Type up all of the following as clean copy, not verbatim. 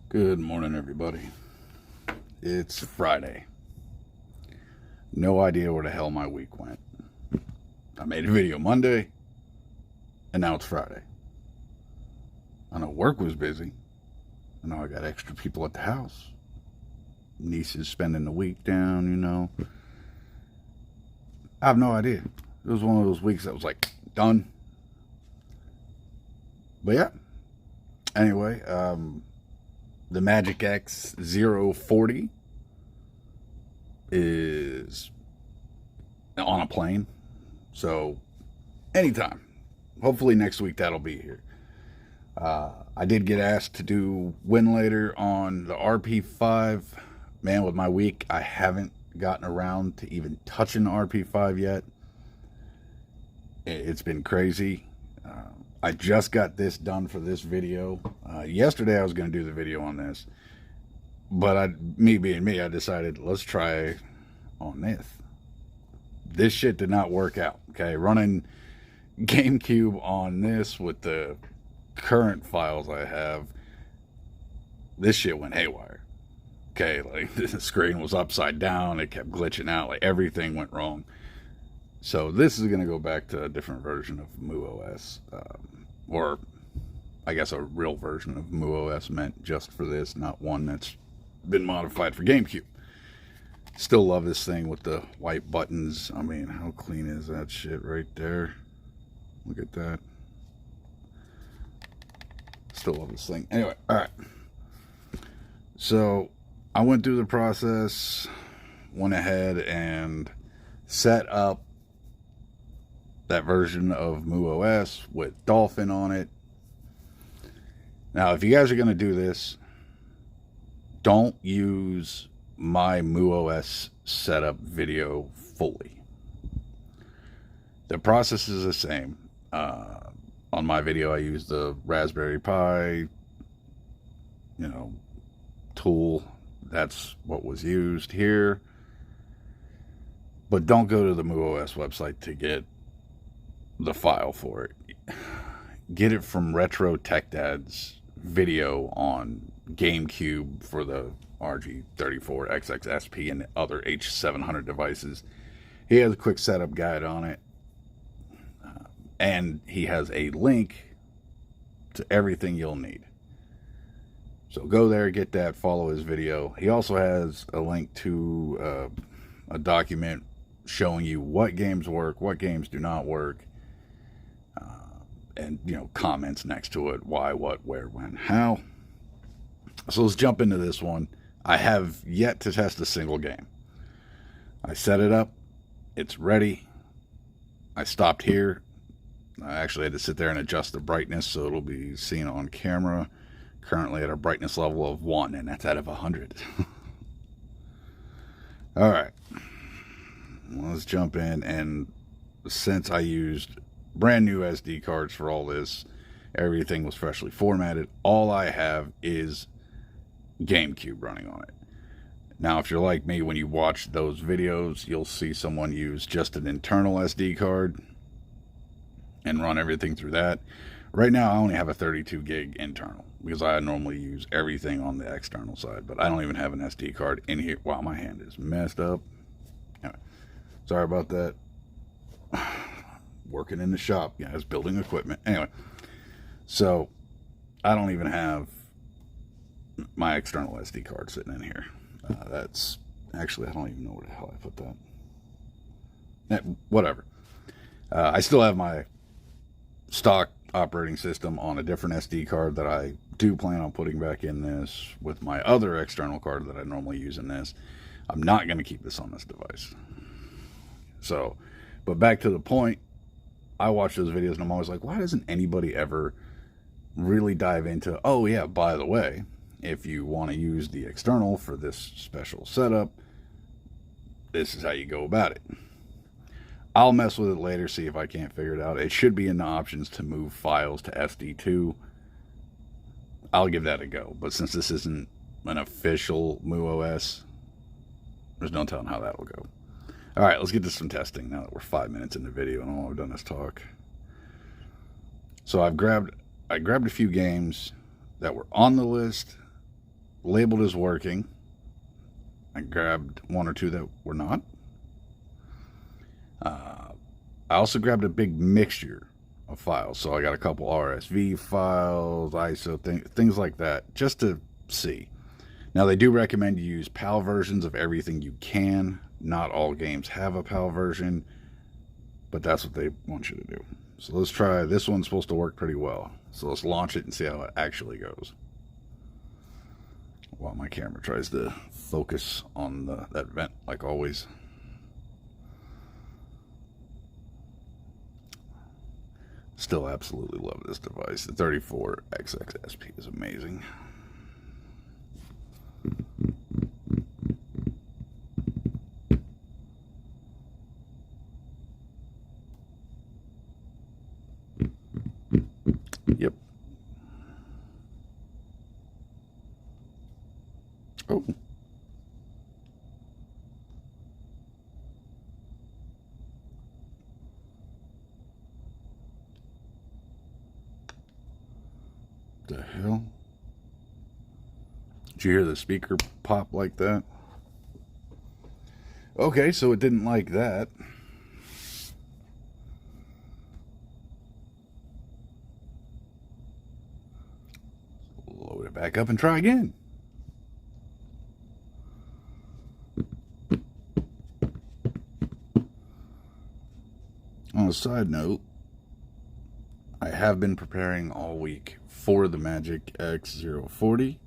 Good morning, everybody. It's Friday. No idea where the hell my week went. I made a video Monday, and now it's Friday. I know work was busy. I know I got extra people at the house. Niece is spending the week down, I have no idea. It was one of those weeks that was like, done. But yeah. Anyway, the Magic X040 is on a plane. So, anytime. Hopefully next week that'll be here. I did get asked to do win later on the RP5. Man, with my week, I haven't gotten around to even touching the RP5 yet. It's been crazy. I just got this done for this video. Yesterday I was going to do the video on this. But me being me, I decided, let's try on this. This shit did not work out. Okay, running GameCube on this with the current files I have, this shit went haywire. Okay, like the screen was upside down. It kept glitching out. Like everything went wrong. So this is going to go back to a different version of MuOS, or I guess a real version of MuOS meant just for this, not one that's been modified for GameCube. Still love this thing with the white buttons. I mean, how clean is that shit right there? Look at that. Still love this thing. Anyway, all right. So I went through the process, went ahead and set up that version of MuOS with Dolphin on it. Now, if you guys are going to do this, don't use my MuOS setup video fully. The process is the same. On my video, I use the Raspberry Pi, tool. That's what was used here. But don't go to the MuOS website to get the file for it. Get it from Retro Tech Dad's video on GameCube for the RG34xxSP and other H700 devices. He has a quick setup guide on it. And he has a link to everything you'll need. So go there, get that, follow his video. He also has a link to a document showing you what games work, what games do not work. And, comments next to it. Why, what, where, when, how. So let's jump into this one. I have yet to test a single game. I set it up. It's ready. I stopped here. I actually had to sit there and adjust the brightness so it'll be seen on camera. Currently at a brightness level of 1, and that's out of 100. All right. Well, let's jump in. And since I used brand new SD cards for all this, everything was freshly formatted. All I have is GameCube running on it. Now, if you're like me, when you watch those videos, you'll see someone use just an internal SD card and run everything through that. Right now, I only have a 32 gig internal because I normally use everything on the external side, but I don't even have an SD card in here. Wow, my hand is messed up. Anyway, sorry about that. Working in the shop, guys, building equipment. Anyway, so I don't even have my external SD card sitting in here. That's actually, I don't even know where the hell I put that. Whatever. I still have my stock operating system on a different SD card that I do plan on putting back in this with my other external card that I normally use in this. I'm not going to keep this on this device. So, but back to the point, I watch those videos and I'm always like, why doesn't anybody ever really dive into, oh yeah, by the way, if you want to use the external for this special setup, this is how you go about it. I'll mess with it later, see if I can't figure it out. It should be in the options to move files to SD2. I'll give that a go. But since this isn't an official MuOS, there's no telling how that will go. All right, let's get to some testing now that we're 5 minutes in the video and all I've done is talk. So I grabbed a few games that were on the list labeled as working. I grabbed one or two that were not. I also grabbed a big mixture of files. So I got a couple RSV files, ISO, things like that, just to see. Now, they do recommend you use PAL versions of everything you can. Not all games have a PAL version, but that's what they want you to do. So let's try. This one's supposed to work pretty well. So let's launch it and see how it actually goes. While my camera tries to focus on that vent, like always. Still absolutely love this device. The 34xxSP is amazing. Yep. Oh. The hell? Did you hear the speaker pop like that? Okay, so it didn't like that. Load it back up and try again. On a side note, I have been preparing all week for the Magic X040.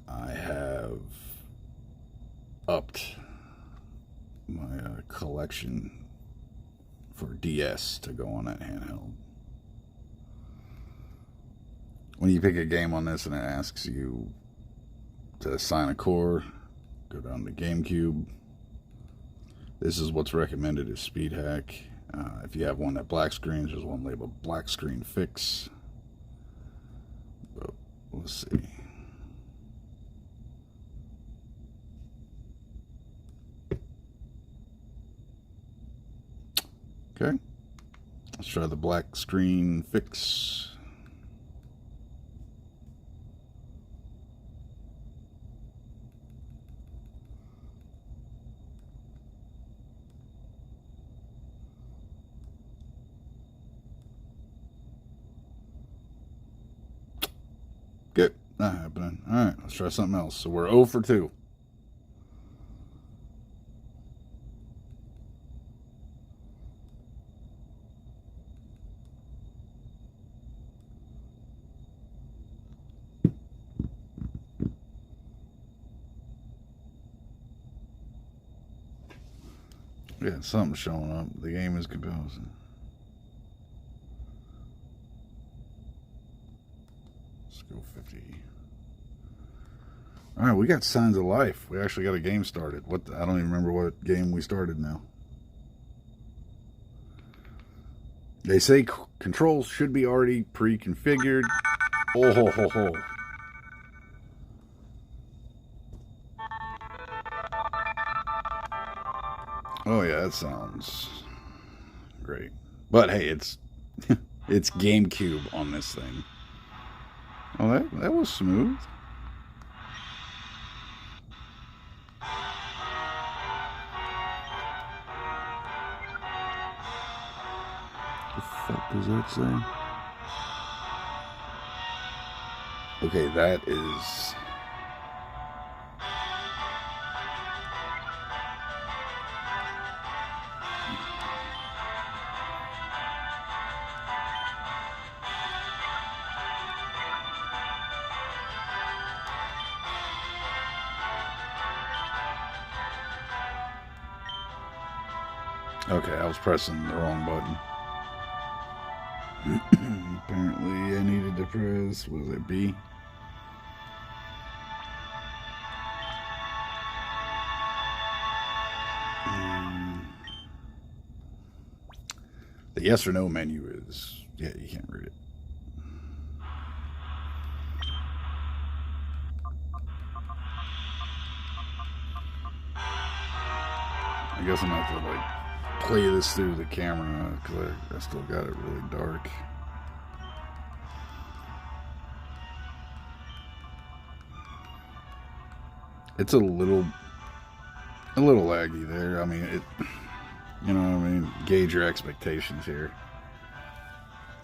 I have upped my collection for DS to go on that handheld. When you pick a game on this and it asks you to assign a core, go down to GameCube. This is what's recommended as speed hack. If you have one that black screens, there's one labeled black screen fix. But let's see. Okay. Let's try the black screen fix. Good. Not happening. Alright, let's try something else. So we're 0 for 2. Yeah, something's showing up. The game is composing. Let's go 50. Alright, we got signs of life. We actually got a game started. I don't even remember what game we started now. They say controls should be already pre-configured. Oh ho ho ho. Oh yeah, that sounds great. But hey, it's it's GameCube on this thing. Oh, that was smooth. The fuck does that say? Okay, that is... Okay, I was pressing the wrong button. Apparently I needed to press, was it B? The yes or no menu is, yeah, you can't read it. I guess I'm gonna have to like play this through the camera because I still got it really dark. It's a little laggy there. I mean, you know what I mean? Gauge your expectations here.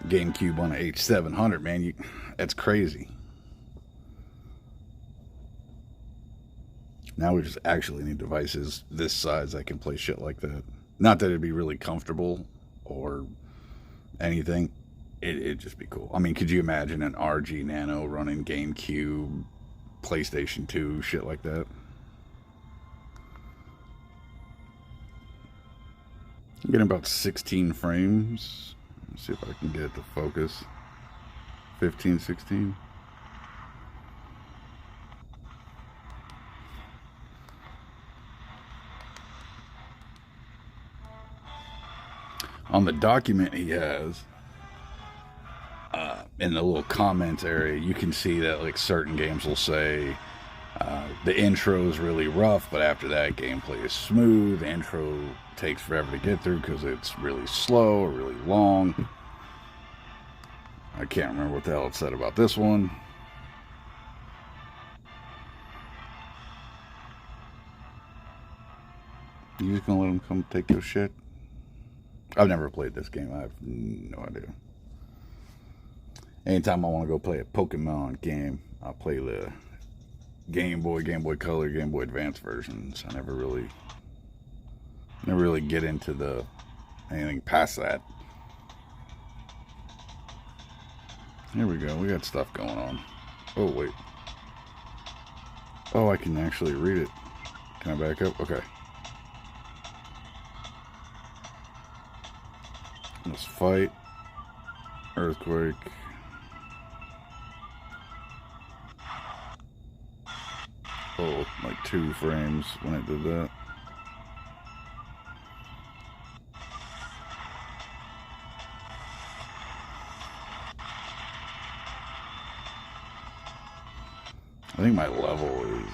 GameCube on an H700, man, that's crazy. Now we just actually need devices this size that can play shit like that. Not that it'd be really comfortable or anything. It'd just be cool. I mean, could you imagine an RG Nano running GameCube, PlayStation 2, shit like that? I'm getting about 16 frames. Let's see if I can get it to focus. 15, 16. On the document he has, in the little comments area, you can see that like certain games will say the intro is really rough, but after that gameplay is smooth. The intro takes forever to get through because it's really slow or really long. I can't remember what the hell it said about this one. You just gonna let them come take your shit? I've never played this game. I have no idea. Anytime I want to go play a Pokemon game, I'll play the Game Boy, Game Boy Color, Game Boy Advance versions. I never really get into anything past that. Here we go. We got stuff going on. Oh, wait. Oh, I can actually read it. Can I back up? Okay. Let's fight. Earthquake. Oh, like 2 frames when it did that. I think my level is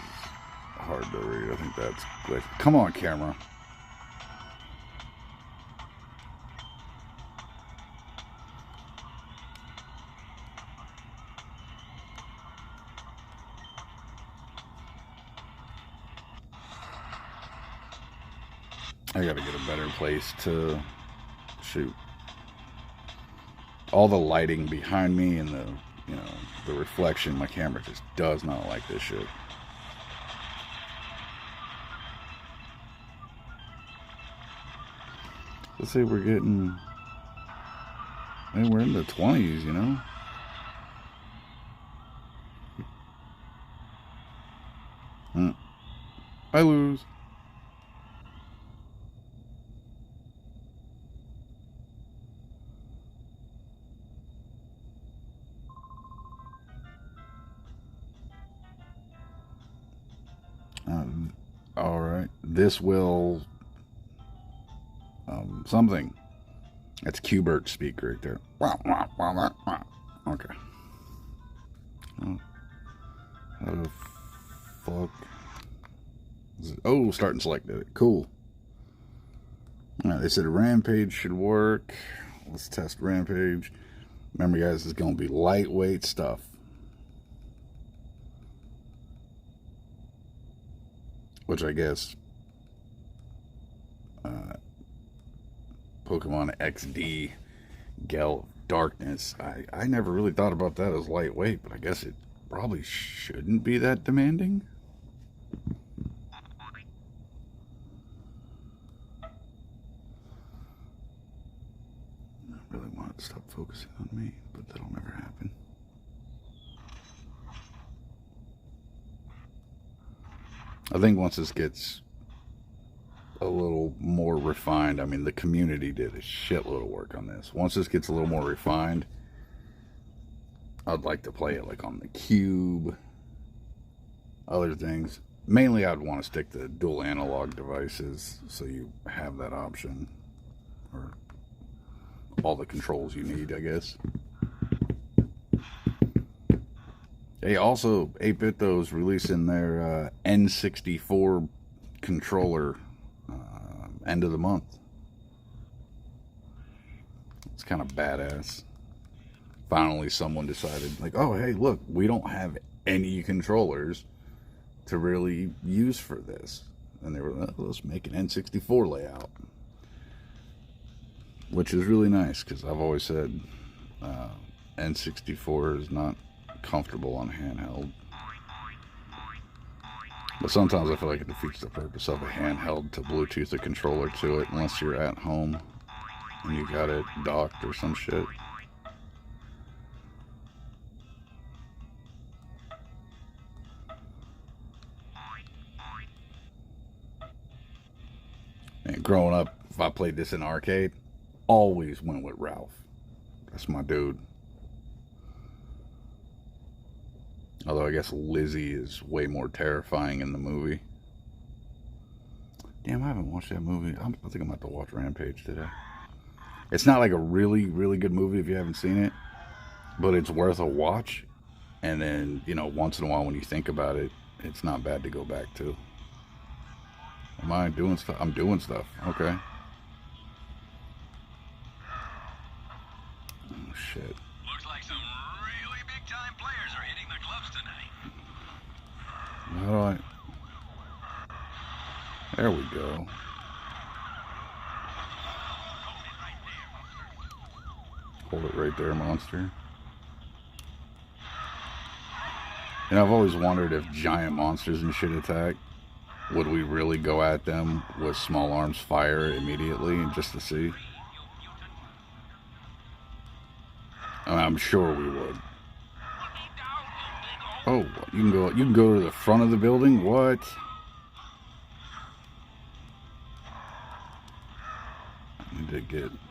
hard to read. I think that's glitched. Come on, camera. I gotta get a better place to shoot. All the lighting behind me and the reflection, my camera just does not like this shit. Let's say we're getting, we're in the 20s, you know? I lose. Alright, this will something. That's Qbert speak right there. Okay. Oh, how the fuck is it? Oh, start and select it. Cool. Alright, they said Rampage should work. Let's test Rampage. Remember, guys, this is going to be lightweight stuff. Which I guess Pokemon XD Gale of Darkness, I never really thought about that as lightweight, but I guess it probably shouldn't be that demanding. I really want it to stop focusing on me, but that'll never happen. I think once this gets a little more refined, I mean, the community did a shitload of work on this. Once this gets a little more refined, I'd like to play it like on the Cube, other things. Mainly, I'd want to stick to dual analog devices, so you have that option, or all the controls you need, I guess. Hey, also, 8-Bit Those releasing their N64 controller end of the month. It's kind of badass. Finally, someone decided, like, oh, hey, look, we don't have any controllers. to really use for this. And they were like, oh, let's make an N64 layout, which is really nice because I've always said N64 is not comfortable on handheld. But sometimes I feel like it defeats the purpose of a handheld to Bluetooth a controller to it unless you're at home and you got it docked or some shit. And growing up, if I played this in arcade, always went with Ralph. That's my dude. Although I guess Lizzie is way more terrifying in the movie. Damn, I haven't watched that movie. I think I'm going to have to watch Rampage today. It's not like a really, really good movie if you haven't seen it. But it's worth a watch. And then, you know, once in a while when you think about it, it's not bad to go back to. Am I doing stuff? I'm doing stuff. Okay. Oh, shit. Looks like some really big-time players are hitting the clubs tonight. How do I... There we go. Hold it right there, monster. And I've always wondered if giant monsters and shit attack, would we really go at them with small arms fire immediately and just to see? I mean, I'm sure we would. Oh, you can go to the front of the building? What? I need to get... What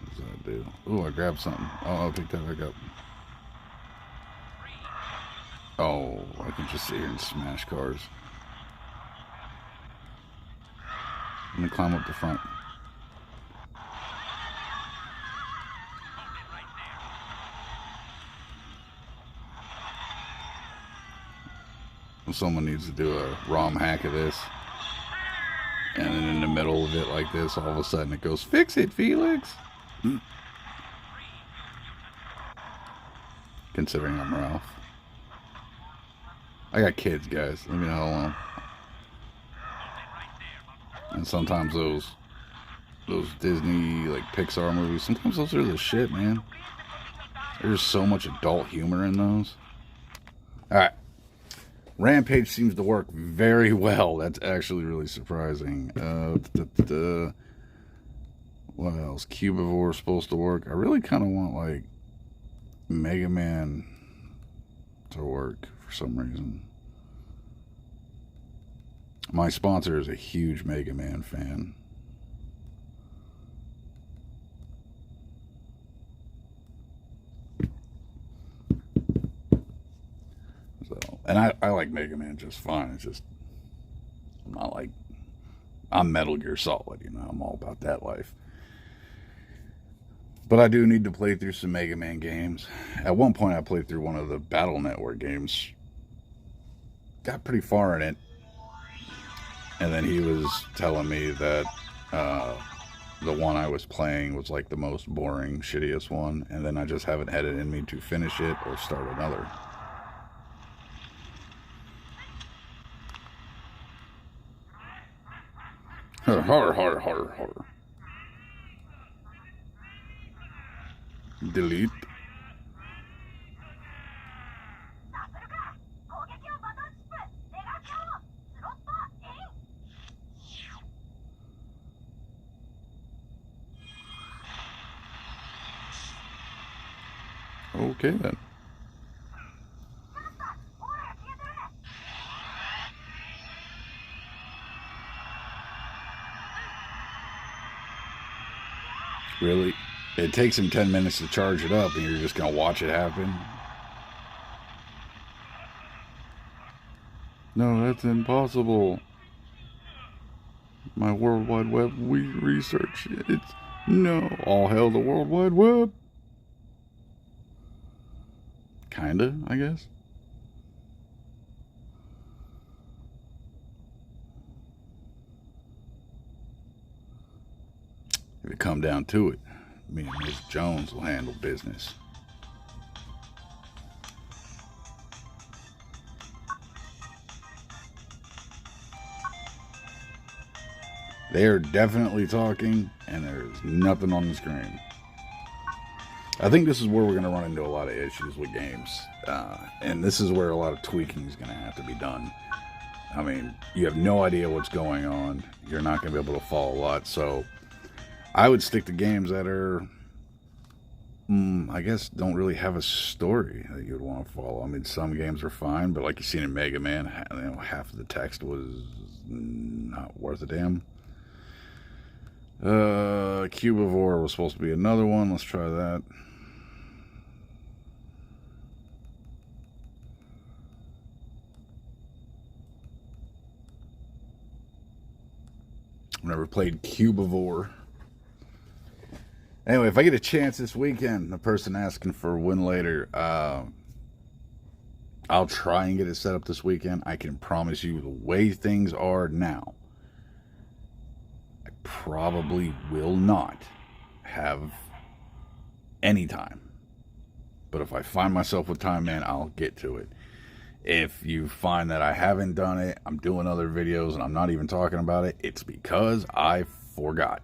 does that do? Oh, I grabbed something. Oh, I'll pick that back up. Oh, I can just sit here and smash cars. I'm gonna climb up the front. Someone needs to do a ROM hack of this. And then in the middle of it like this, all of a sudden it goes, fix it, Felix! Considering I'm Ralph. I got kids, guys. Leave me the hell alone. And sometimes those Disney, like, Pixar movies, sometimes those are the shit, man. There's so much adult humor in those. Alright. Rampage seems to work very well. That's actually really surprising. What else? Cubivore is supposed to work. I really kind of want, like, Mega Man to work for some reason. My sponsor is a huge Mega Man fan. And I like Mega Man just fine. It's just, I'm not like, I'm Metal Gear Solid, you know, I'm all about that life. But I do need to play through some Mega Man games. At one point I played through one of the Battle Network games. Got pretty far in it. And then he was telling me that the one I was playing was like the most boring, shittiest one. And then I just haven't had it in me to finish it or start another. Har, har, har, har. Delete. Okay then. Really? It takes him 10 minutes to charge it up and you're just going to watch it happen? No, that's impossible. My World Wide Web research, it's... No. All hail the World Wide Web. Kinda, I guess. If it come down to it, me and Ms. Jones will handle business. They are definitely talking, and there's nothing on the screen. I think this is where we're going to run into a lot of issues with games. And this is where a lot of tweaking is going to have to be done. I mean, you have no idea what's going on. You're not going to be able to follow a lot. So I would stick to games that are, I guess, don't really have a story that you'd want to follow. I mean, some games are fine, but like you've seen in Mega Man, half of the text was not worth a damn. Cubivore was supposed to be another one. Let's try that. I've never played Cubivore. Anyway, if I get a chance this weekend, the person asking for a win later, I'll try and get it set up this weekend. I can promise you the way things are now, I probably will not have any time. But if I find myself with time, man, I'll get to it. If you find that I haven't done it, I'm doing other videos and I'm not even talking about it, it's because I forgot.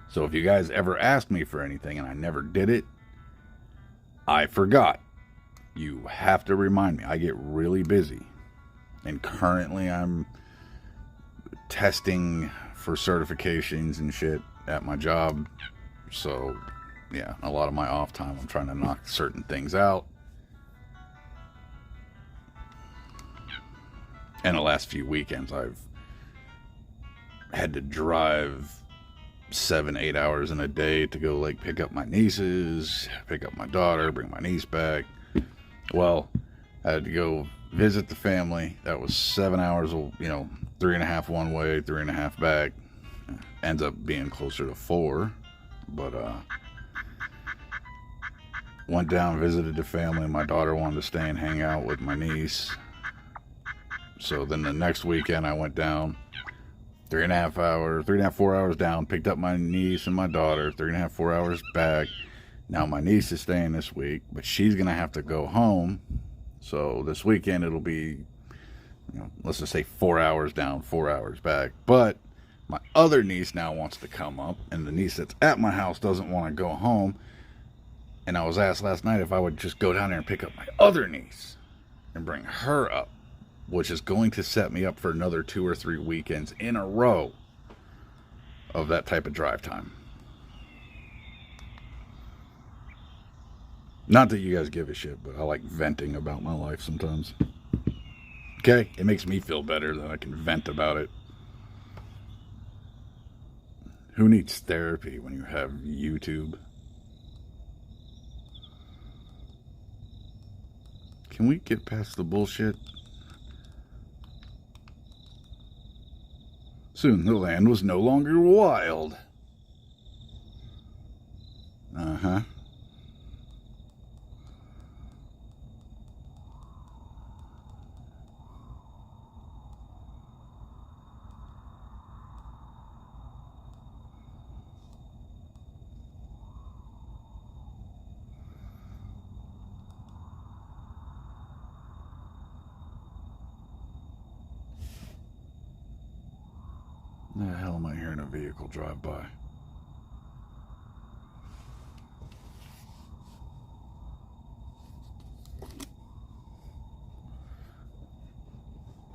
So if you guys ever ask me for anything and I never did it, I forgot. You have to remind me. I get really busy. And currently I'm testing for certifications and shit at my job. So, yeah, a lot of my off time, I'm trying to knock certain things out. And the last few weekends, I've had to drive 7-8 hours in a day to go, like, pick up my nieces, pick up my daughter, bring my niece back. Well, I had to go visit the family. That was 7 hours, 3.5 one way, 3.5 back. Ends up being closer to 4. But, went down, visited the family. My daughter wanted to stay and hang out with my niece. So then the next weekend I went down 4 hours down, picked up my niece and my daughter, 3.5, 4 hours back. Now my niece is staying this week, but she's going to have to go home. So this weekend it'll be, let's just say 4 hours down, 4 hours back. But my other niece now wants to come up, and the niece that's at my house doesn't want to go home. And I was asked last night if I would just go down there and pick up my other niece and bring her up, which is going to set me up for another 2 or 3 weekends in a row of that type of drive time. Not that you guys give a shit, but I like venting about my life sometimes. Okay? It makes me feel better that I can vent about it. Who needs therapy when you have YouTube? Can we get past the bullshit? Soon the land was no longer wild. Uh-huh. The hell am I hearing a vehicle drive by?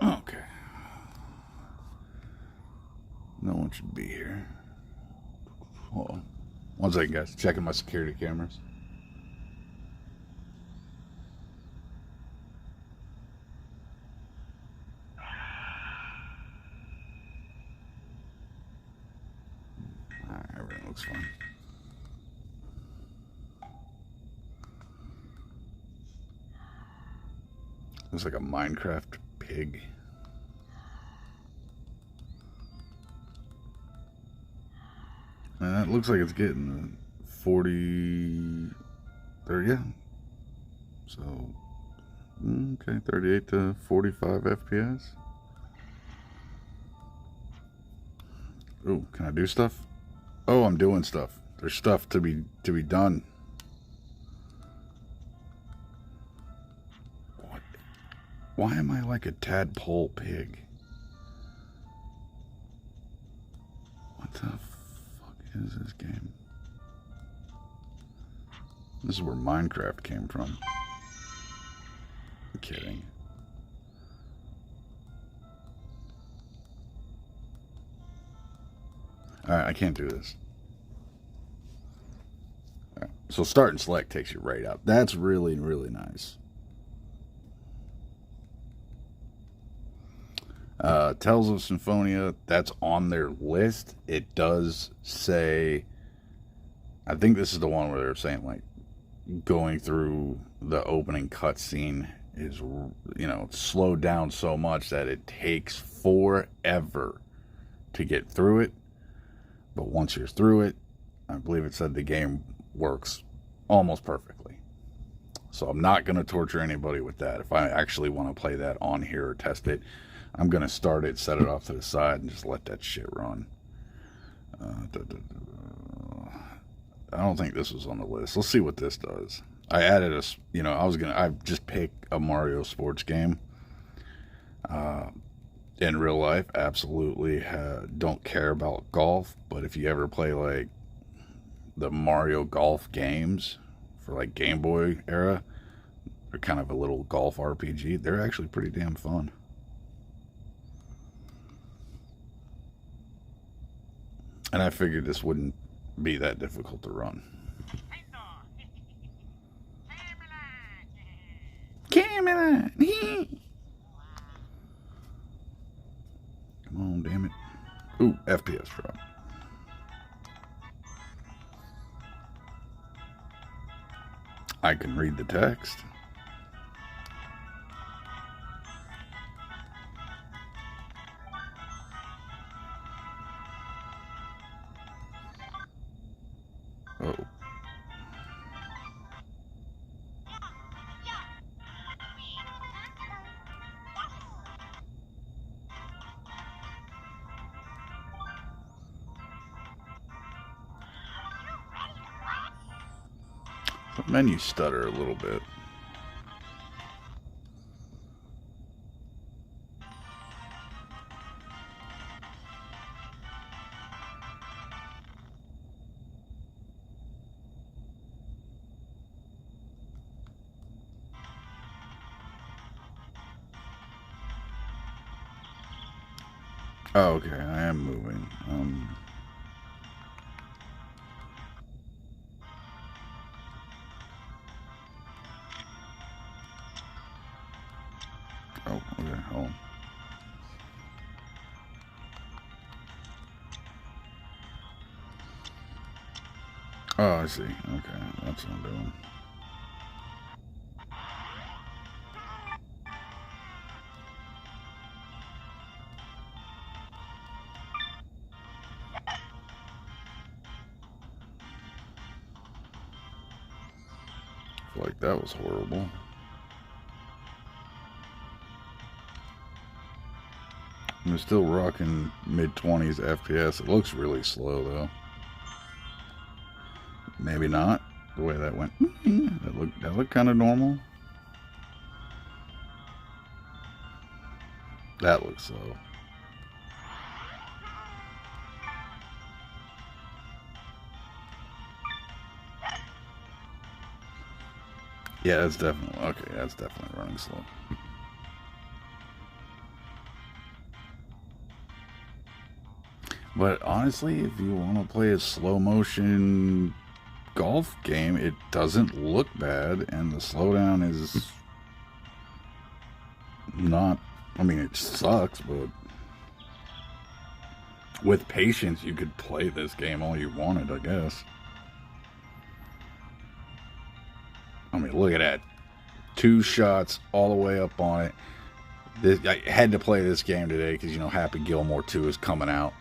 Okay. No one should be here. Hold on. One second, guys. Checking my security cameras. Alright, everything looks fine. Looks like a Minecraft pig. And that looks like it's getting 40, 30, yeah. So, okay, 38 to 45 FPS. Ooh, can I do stuff? Oh, I'm doing stuff. There's stuff to be done. What? Why am I like a tadpole pig? This is where Minecraft came from. I'm kidding. Alright, I can't do this. All right. So start and select takes you right out. That's really, really nice. Tales of Symphonia, that's on their list. It does say, I think this is the one where they're saying, like, going through the opening cutscene is, you know, slowed down so much that it takes forever to get through it. But once you're through it, I believe it said the game works almost perfectly. So I'm not going to torture anybody with that. If I actually want to play that on here or test it, I'm going to start it, set it off to the side, and just let that shit run. I don't think this was on the list. Let's see what this does. I added a, you know, I just picked a Mario sports game. In real life, absolutely don't care about golf, but if you ever play like the Mario golf games for like Game Boy era, they're kind of a little golf RPG. They're actually pretty damn fun. And I figured this wouldn't be that difficult to run. Camelot! Come on, damn it. Ooh, FPS drop. I can read the text. Oh. The menu stutter a little bit. Oh, okay, I am moving. Oh, okay, hold on. Oh, I see. Okay, that's what I'm doing. I feel like that was horrible. I'm still rocking mid-20s FPS. It looks really slow, though. Maybe not. The way that went. That looked kind of normal. That looks slow. Yeah, that's definitely... Okay, that's definitely running slow. But honestly, if you want to play a slow motion golf game, it doesn't look bad, and the slowdown is not, I mean, it sucks, but with patience, you could play this game all you wanted, I guess. I mean, look at that. 2 shots all the way up on it. I had to play this game today because, you know, Happy Gilmore 2 is coming out.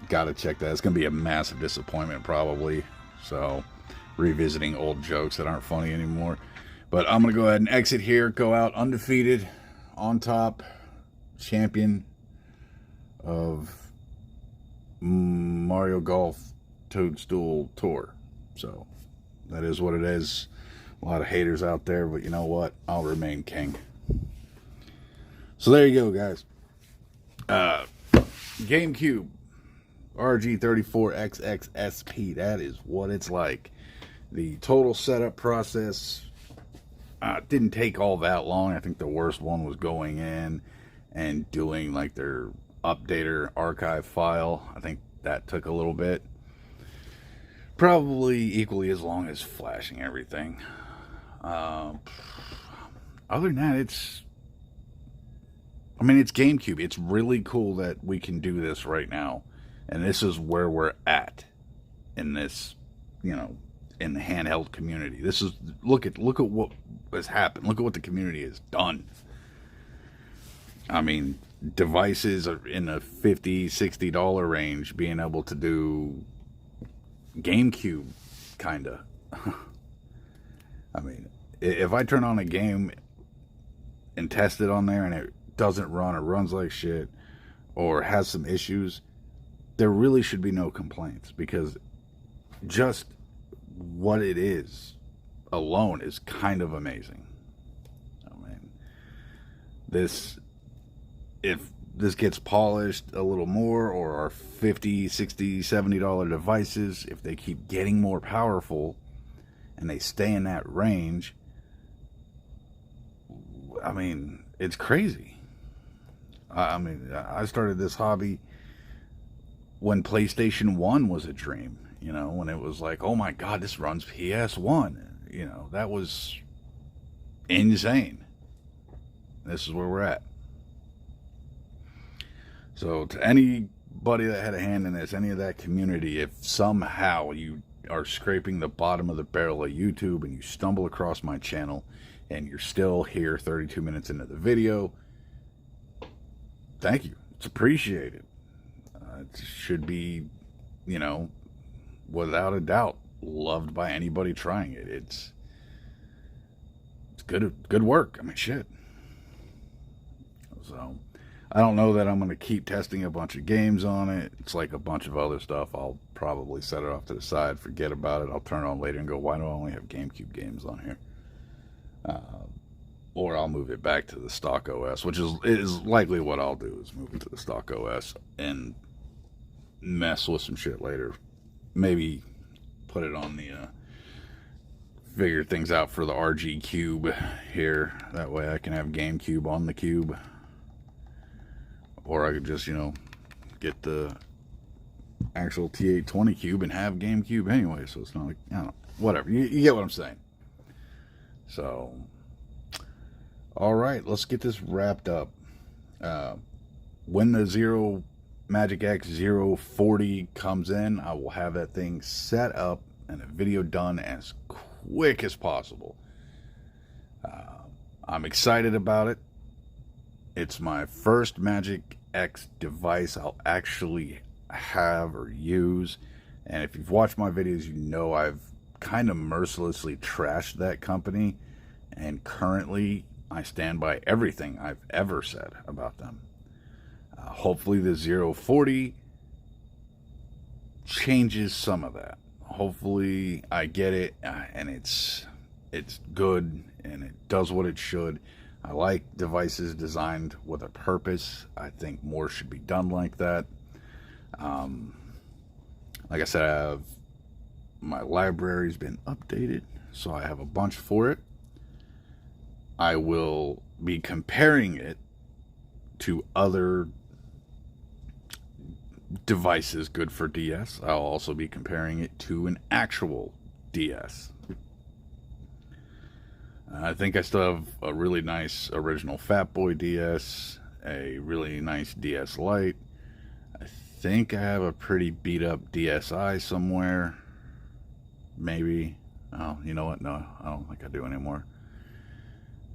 Gotta check that. It's gonna be a massive disappointment probably. So, revisiting old jokes that aren't funny anymore. But I'm gonna go ahead and exit here. Go out undefeated, on top, champion of Mario Golf Toadstool Tour. So, that is what it is. A lot of haters out there, but you know what? I'll remain king. So there you go, guys. GameCube RG34xxSP. That is what it's like. The total setup process didn't take all that long. I think the worst one was going in and doing like their updater archive file. I think that took a little bit. Probably equally as long as flashing everything. Other than that, it's GameCube. It's really cool that we can do this right now. And this is where we're at in this, in the handheld community. This is, look at what has happened. Look at what the community has done. I mean, devices are in the $50, $60 range being able to do GameCube, kinda. I mean, if I turn on a game and test it on there and it doesn't run or runs like shit or has some issues, there really should be no complaints, because just what it is alone is kind of amazing. I mean, if this gets polished a little more, or our $50, $60, $70 devices, if they keep getting more powerful and they stay in that range, I mean, it's crazy. I mean, I started this hobby when PlayStation 1 was a dream, when it was like, oh my God, this runs PS1. That was insane. This is where we're at. So to anybody that had a hand in this, any of that community, if somehow you are scraping the bottom of the barrel of YouTube and you stumble across my channel and you're still here 32 minutes into the video, thank you. It's appreciated. It should be, without a doubt, loved by anybody trying it. It's good work. I mean, shit. So I don't know that I'm going to keep testing a bunch of games on it. It's like a bunch of other stuff. I'll probably set it off to the side, forget about it. I'll turn it on later and go, why do I only have GameCube games on here? Or I'll move it back to the stock OS, which is likely what I'll do, is move it to the stock OS and mess with some shit later. Maybe put it on the figure things out for the RG Cube here. That way I can have GameCube on the Cube. Or I could just, get the actual T820 Cube and have GameCube anyway. So it's not like, whatever. You get what I'm saying. So, all right, let's get this wrapped up. When the Magic X 040 comes in, I will have that thing set up and a video done as quick as possible. I'm excited about it. It's my first Magic X device I'll actually have or use. And if you've watched my videos, I've kind of mercilessly trashed that company. And currently, I stand by everything I've ever said about them. Hopefully the 040 changes some of that. Hopefully I get it and it's good and it does what it should. I like devices designed with a purpose. I think more should be done like that. Like I said, my library's been updated, so I have a bunch for it. I will be comparing it to other devices good for DS. I'll also be comparing it to an actual DS. I think I still have a really nice original Fat Boy DS, a really nice DS Lite. I think I have a pretty beat up DSi somewhere. Maybe. Oh, you know what? No, I don't think I do anymore.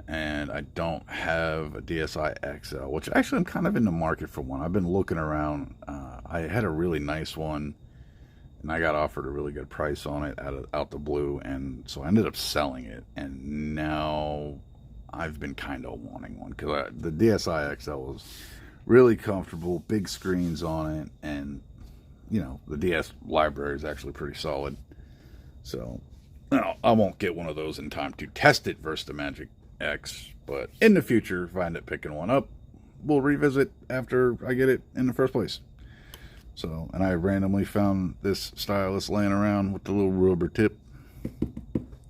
And I don't have a DSi XL, which actually I'm kind of in the market for one. I've been looking around. I had a really nice one, and I got offered a really good price on it out the blue, and so I ended up selling it. And now I've been kind of wanting one, because the DSi XL was really comfortable, big screens on it, and the DS library is actually pretty solid. So I won't get one of those in time to test it versus the Magic X, but in the future, if I end up picking one up, we'll revisit after I get it in the first place. So, and I randomly found this stylus laying around with the little rubber tip.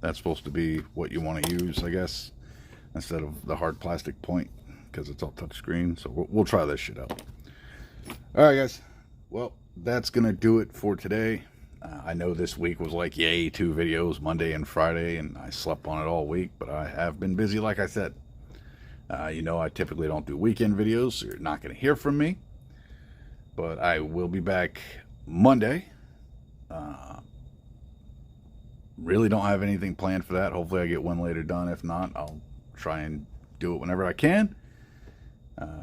That's supposed to be what you want to use, I guess, instead of the hard plastic point, because it's all touchscreen. So we'll try this shit out. All right, guys. Well, that's going to do it for today. I know this week was like, yay, 2 videos, Monday and Friday, and I slept on it all week, but I have been busy, like I said. You know, I typically don't do weekend videos, so you're not going to hear from me. But I will be back Monday. Really don't have anything planned for that. Hopefully I get one later done. If not, I'll try and do it whenever I can.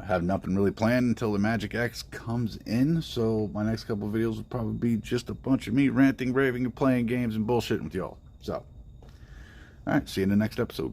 Have nothing really planned until the Magic X comes in, so my next couple of videos will probably be just a bunch of me ranting, raving, and playing games and bullshitting with y'all. So, alright, see you in the next episode.